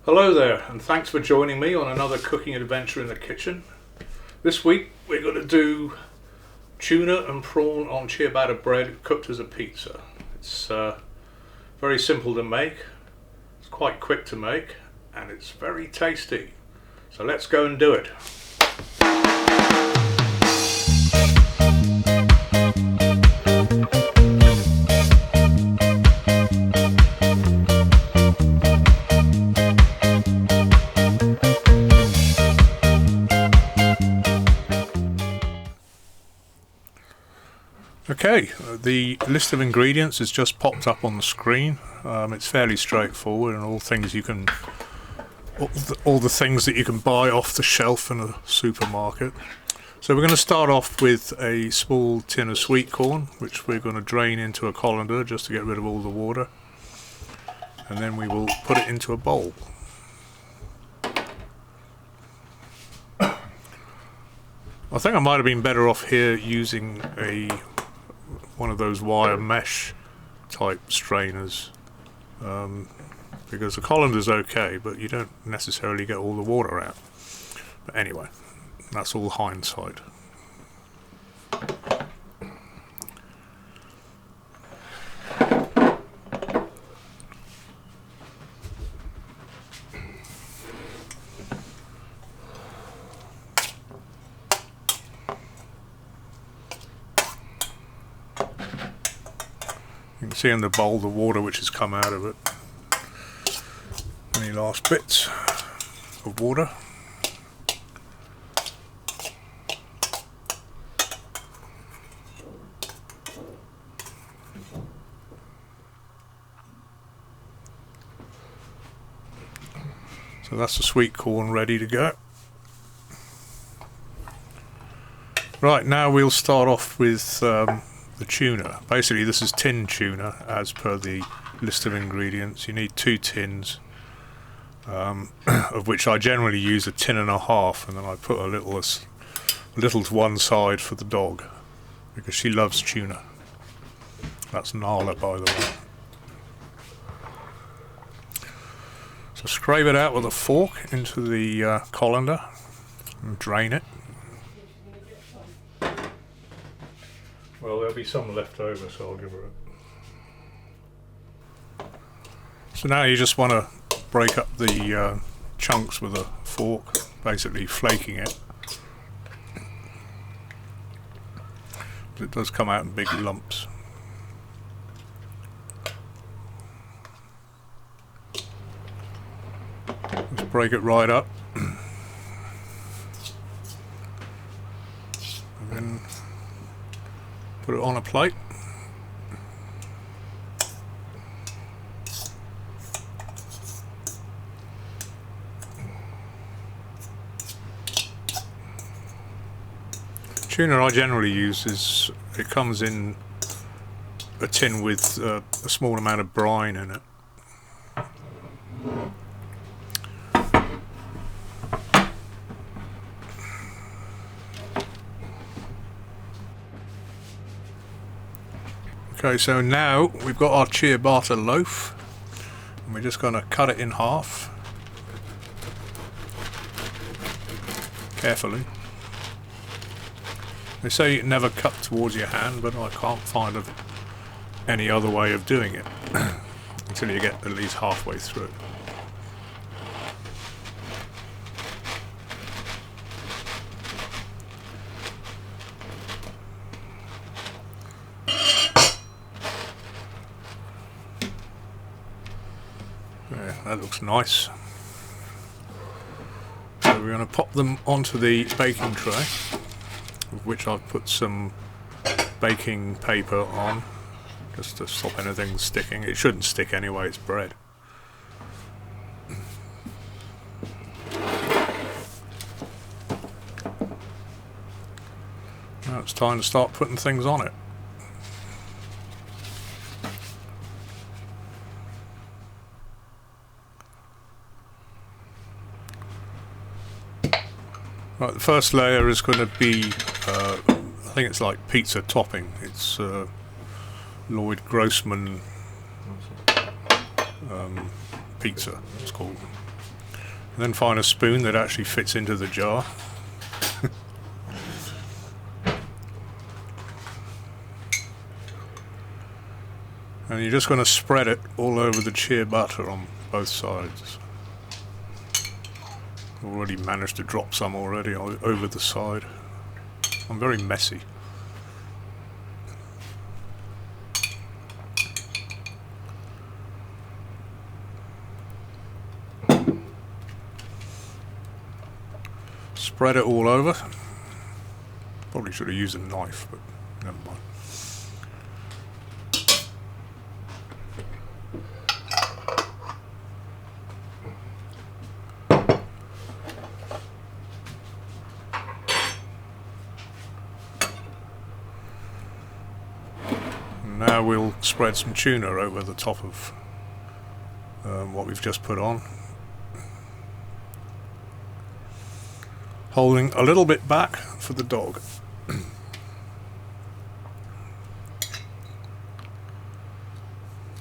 Hello there, and thanks for joining me on another cooking adventure in the kitchen. This week we're going to do tuna and prawn on ciabatta bread cooked as a pizza. It's very simple to make, it's quite quick to make, and it's very tasty. So let's go and do it. Okay, the list of ingredients has just popped up on the screen. It's fairly straightforward, and all the things that you can buy off the shelf in a supermarket. So we're going to start off with a small tin of sweetcorn, which we're going to drain into a colander just to get rid of all the water, and then we will put it into a bowl. I think I might have been better off here using one of those wire mesh type strainers, because the colander's okay, but you don't necessarily get all the water out. But anyway, that's all hindsight. You can see in the bowl the water which has come out of it. Any last bits of water. So that's the sweet corn ready to go. Right, now we'll start off with the tuna. Basically this is tin tuna as per the list of ingredients. You need 2 tins, of which I generally use a tin and a half, and then I put a little to one side for the dog because she loves tuna. That's Nala, by the way. So scrape it out with a fork into the colander and drain it. Well, there'll be some left over, so I'll give her it. So now you just want to break up the chunks with a fork, basically flaking it. But it does come out in big lumps. Just break it right up. And then put it on a plate. Tuna I generally use it comes in a tin with a small amount of brine in it. Okay, so now we've got our ciabatta loaf, and we're just going to cut it in half, carefully. They say you never cut towards your hand, but I can't find any other way of doing it until you get at least halfway through. Yeah, that looks nice. So we're going to pop them onto the baking tray, of which I've put some baking paper on, just to stop anything sticking. It shouldn't stick anyway, it's bread. Now it's time to start putting things on it. Right, the first layer is going to be, I think it's like pizza topping. It's Lloyd Grossman pizza, it's called. then find a spoon that actually fits into the jar. And you're just going to spread it all over the ciabatta on both sides. Already managed to drop some already over the side. I'm very messy. Spread it all over. Probably should have used a knife, but never mind. Now we'll spread some tuna over the top of what we've just put on, holding a little bit back for the dog.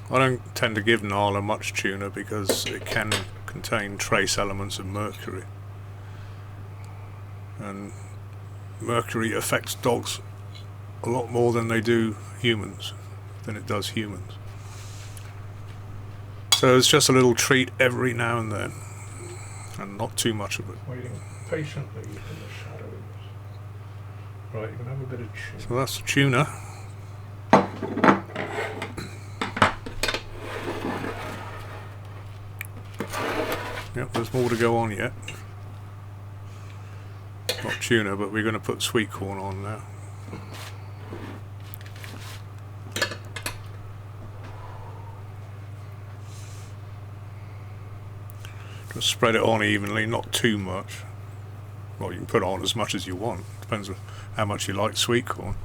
I don't tend to give Nala much tuna because it can contain trace elements of mercury, and mercury affects dogs a lot more than they do humans. Than it does humans. So it's just a little treat every now and then, and not too much of it. Waiting patiently in the shadows. Right, you can have a bit of tuna. So that's the tuna. Yep, there's more to go on yet. Not tuna, but we're going to put sweet corn on now. Just spread it on evenly, not too much. Well, you can put on as much as you want. Depends on how much you like sweet corn.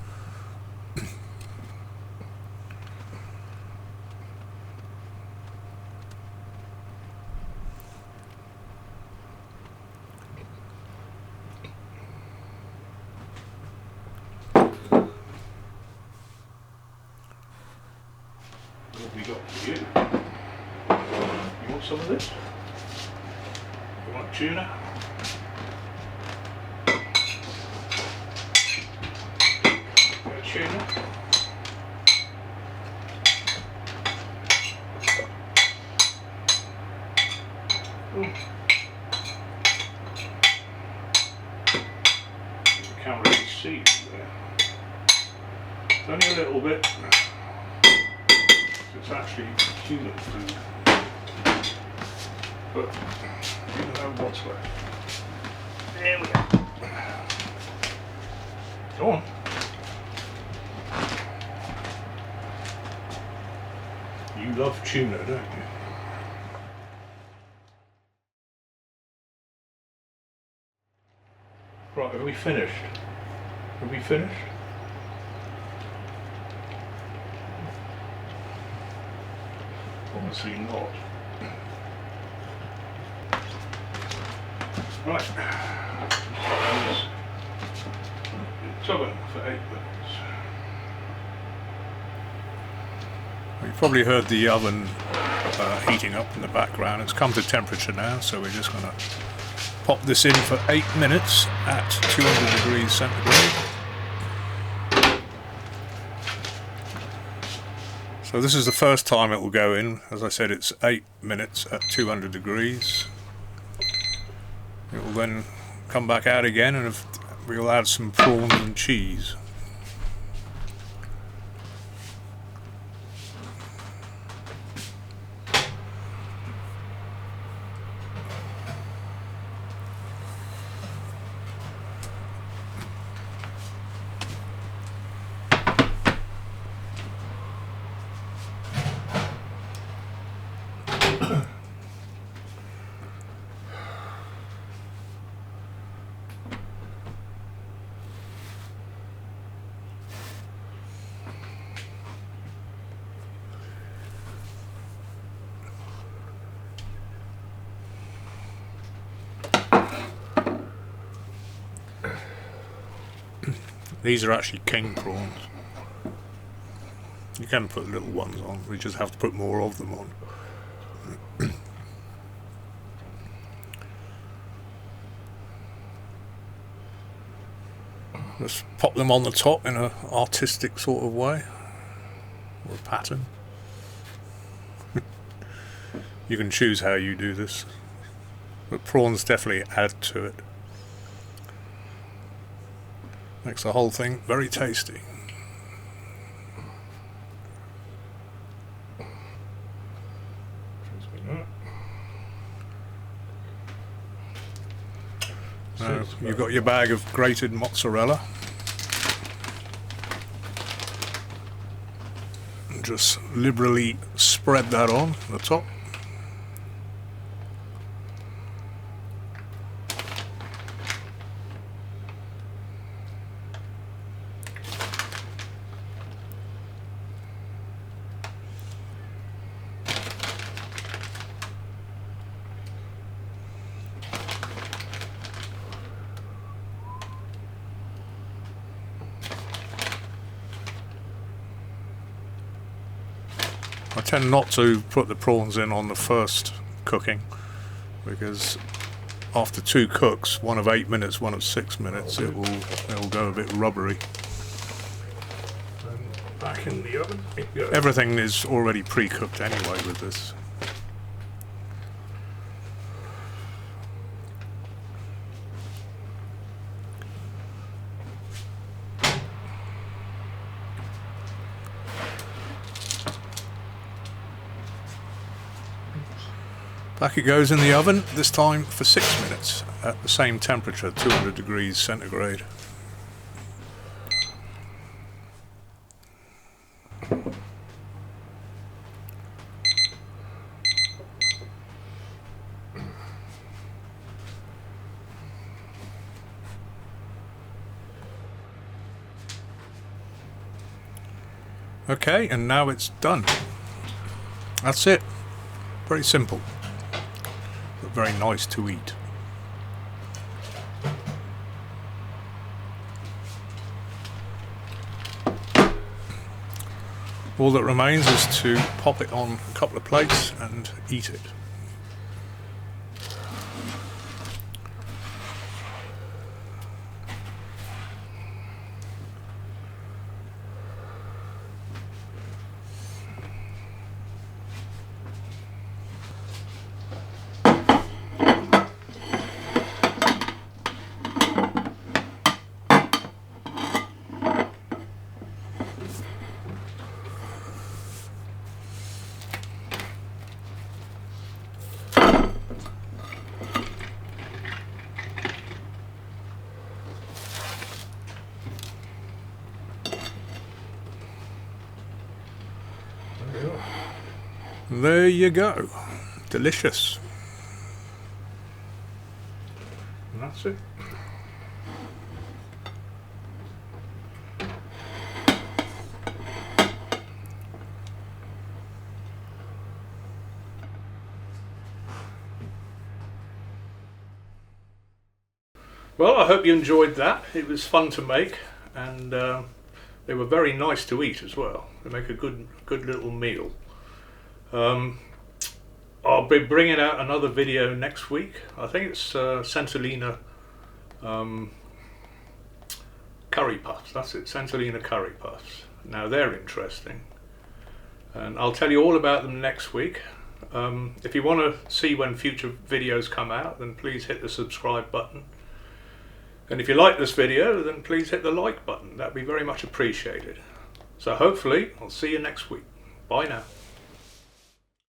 What have we got for you? You want some of this? You want tuna? Tuna? Ooh. You can't really see it there. It's only a little bit. It's actually human food. But you know what's left. There we go. Go on. You love tuna, don't you? Right, have we finished? Have we finished? Obviously not. Right. It's oven for 8 minutes. You've probably heard the oven heating up in the background. It's come to temperature now, so we're just going to pop this in for 8 minutes at 200 degrees centigrade. So this is the first time it will go in. As I said, it's 8 minutes at 200 degrees. It will then come back out again, and we'll add some prawns and cheese. These are actually King Prawns. You can put little ones on, we just have to put more of them on. Just pop them on the top in an artistic sort of way, or a pattern. You can choose how you do this, but prawns definitely add to it. Makes the whole thing very tasty. Now you've got your bag of grated mozzarella. And just liberally spread that on the top. I tend not to put the prawns in on the first cooking, because after 2 cooks, one of 8 minutes, one of 6 minutes, it'll go a bit rubbery. And back in the oven it goes. Everything is already pre-cooked anyway with this. Back it goes in the oven, this time for 6 minutes at the same temperature, 200 degrees centigrade. Okay, and now it's done. That's it. Very simple, but very nice to eat. All that remains is to pop it on a couple of plates and eat it. There you go. Delicious. And that's it. Well, I hope you enjoyed that. It was fun to make, and they were very nice to eat as well. They make a good little meal. I'll be bringing out another video next week. I think it's Centolina curry puffs. That's it, Centolina curry puffs. Now they're interesting, and I'll tell you all about them next week. If you want to see when future videos come out, then please hit the subscribe button. And if you like this video, then please hit the like button. That'd be very much appreciated. So hopefully I'll see you next week. Bye now.